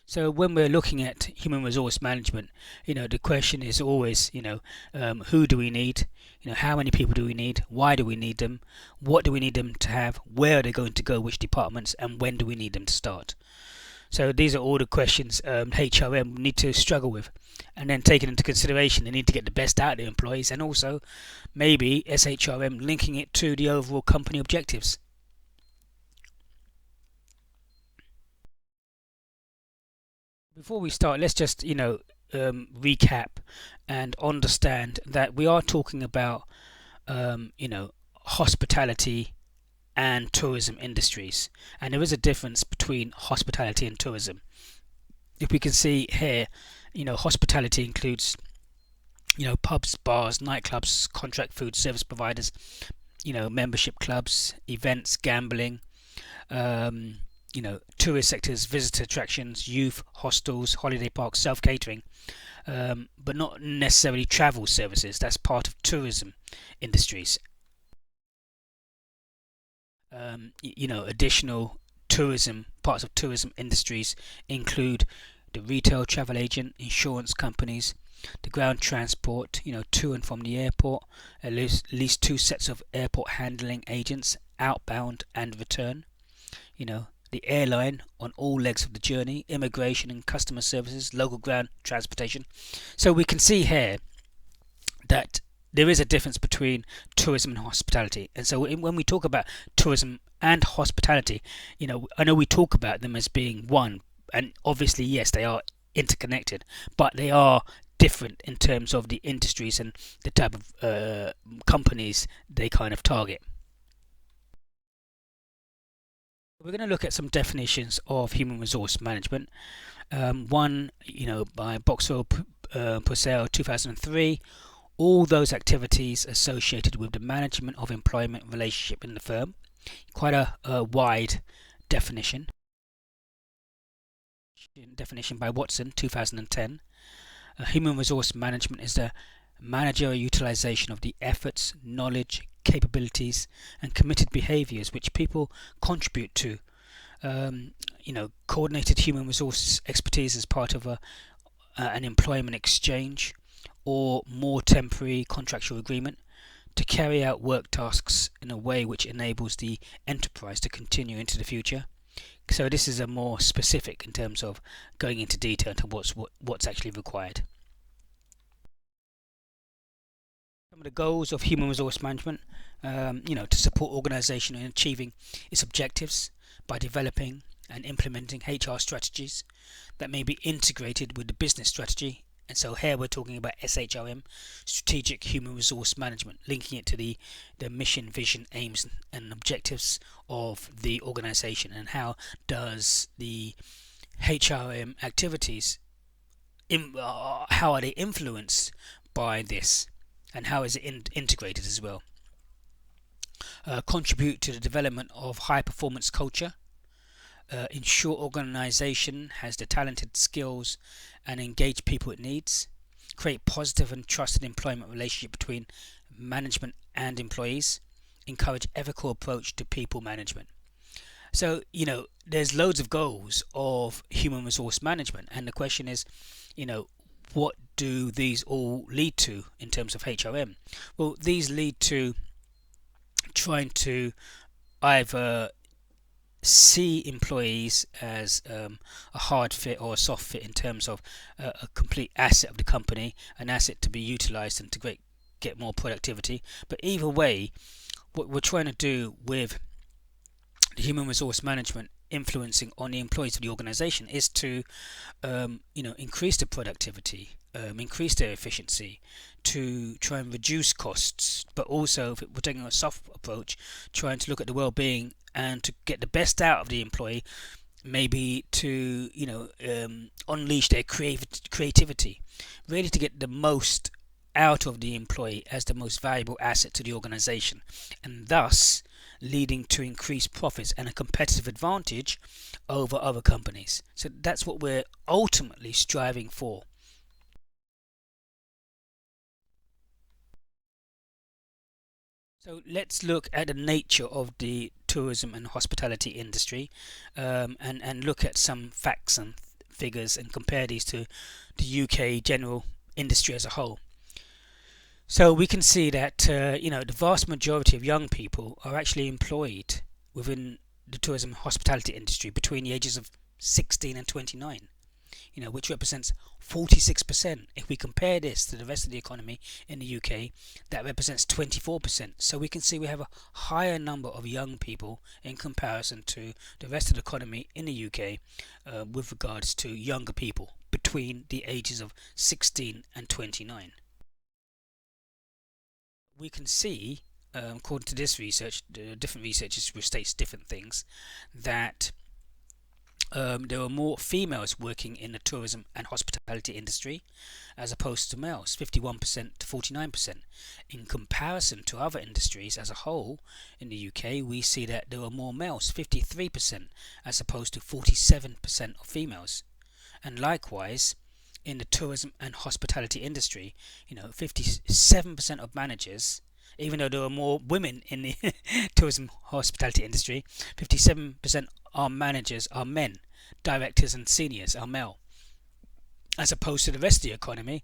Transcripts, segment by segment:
So when we're looking at human resource management, the question is always, who do we need? How many people do we need? Why do we need them? What do we need them to have? Where are they going to go? Which departments? And when do we need them to start? So these are all the questions HRM need to struggle with, and then taking into consideration, they need to get the best out of their employees, and also maybe SHRM linking it to the overall company objectives. Before we start, let's just recap and understand that we are talking about hospitality and tourism industries, and there is a difference between hospitality and tourism. If we can see here, hospitality includes pubs, bars, nightclubs, contract food service providers, membership clubs, events, gambling, tourist sectors, visitor attractions, youth hostels, holiday parks, self-catering, but not necessarily travel services. That's part of tourism industries. Additional tourism parts of tourism industries include the retail travel agent, insurance companies, the ground transport, to and from the airport, at least two sets of airport handling agents, outbound and return, the airline on all legs of the journey, immigration and customer services, local ground transportation. So we can see here that there is a difference between tourism and hospitality. And so when we talk about tourism and hospitality, I know we talk about them as being one, and obviously, yes, they are interconnected, but they are different in terms of the industries and the type of companies they kind of target. We're going to look at some definitions of human resource management. One, by Boxall Purcell 2003, all those activities associated with the management of employment relationship in the firm. Quite a wide definition. Definition by Watson 2010. Human resource management is the managerial utilization of the efforts, knowledge, capabilities, and committed behaviors which people contribute to. Coordinated human resources expertise as part of an employment exchange or more temporary contractual agreement to carry out work tasks in a way which enables the enterprise to continue into the future. So this is a more specific in terms of going into detail into what's actually required. Some of the goals of human resource management, to support organization in achieving its objectives by developing and implementing HR strategies that may be integrated with the business strategy. And so here we're talking about SHRM, Strategic Human Resource Management, linking it to the mission, vision, aims, and objectives of the organization, and how does the HRM activities, how are they influenced by this, and how is it integrated as well. Contribute to the development of high performance culture. Ensure organization has the talented skills and engage people it needs. Create positive and trusted employment relationship between management and employees. Encourage ethical approach to people management. So, there's loads of goals of human resource management, and the question is, what do these all lead to in terms of HRM? Well, these lead to trying to either see employees as a hard fit or a soft fit in terms of a complete asset of the company, an asset to be utilized and to get more productivity. But either way, what we're trying to do with the human resource management influencing on the employees of the organization is to increase the productivity, increase their efficiency, to try and reduce costs, but also, if we're taking a soft approach, trying to look at the well-being and to get the best out of the employee, maybe to unleash their creativity, really to get the most out of the employee as the most valuable asset to the organization, and thus leading to increased profits and a competitive advantage over other companies. So that's what we're ultimately striving for. So let's look at the nature of the tourism and hospitality industry, and look at some facts and figures and compare these to the UK general industry as a whole. So we can see that the vast majority of young people are actually employed within the tourism and hospitality industry between the ages of 16 and 29, which represents 46%. If we compare this to the rest of the economy in the UK, that represents 24%. So we can see we have a higher number of young people in comparison to the rest of the economy in the UK with regards to younger people between the ages of 16 and 29. We can see, according to this research, different researchers which states different things, that there are more females working in the tourism and hospitality industry as opposed to males, 51% to 49%. In comparison to other industries as a whole in the UK, we see that there are more males, 53%, as opposed to 47% of females. And likewise, in the tourism and hospitality industry, 57% of managers, even though there are more women in the tourism hospitality industry, 57% are managers are men, directors and seniors are male. As opposed to the rest of the economy,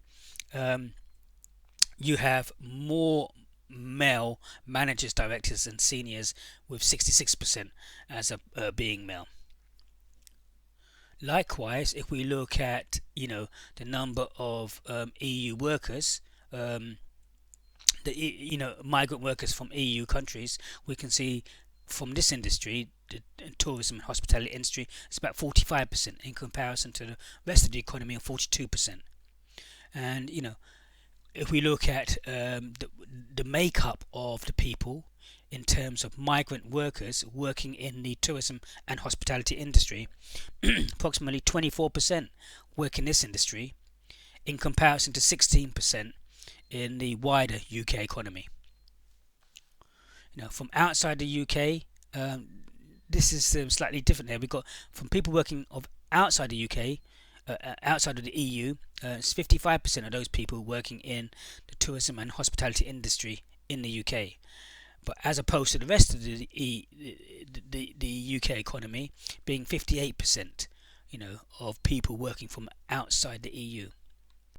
you have more male managers, directors and seniors, with 66% as being male. Likewise, if we look at the number of EU workers, migrant workers from EU countries, we can see from this industry, the tourism and hospitality industry, it's about 45% in comparison to the rest of the economy of 42%. And if we look at the makeup of the people in terms of migrant workers working in the tourism and hospitality industry, approximately 24% work in this industry in comparison to 16% in the wider UK economy. From outside the UK, this is slightly different there. We've got from people working outside the UK, outside of the EU, it's 55% of those people working in the tourism and hospitality industry in the UK. But as opposed to the rest of the UK economy being 58%, of people working from outside the EU.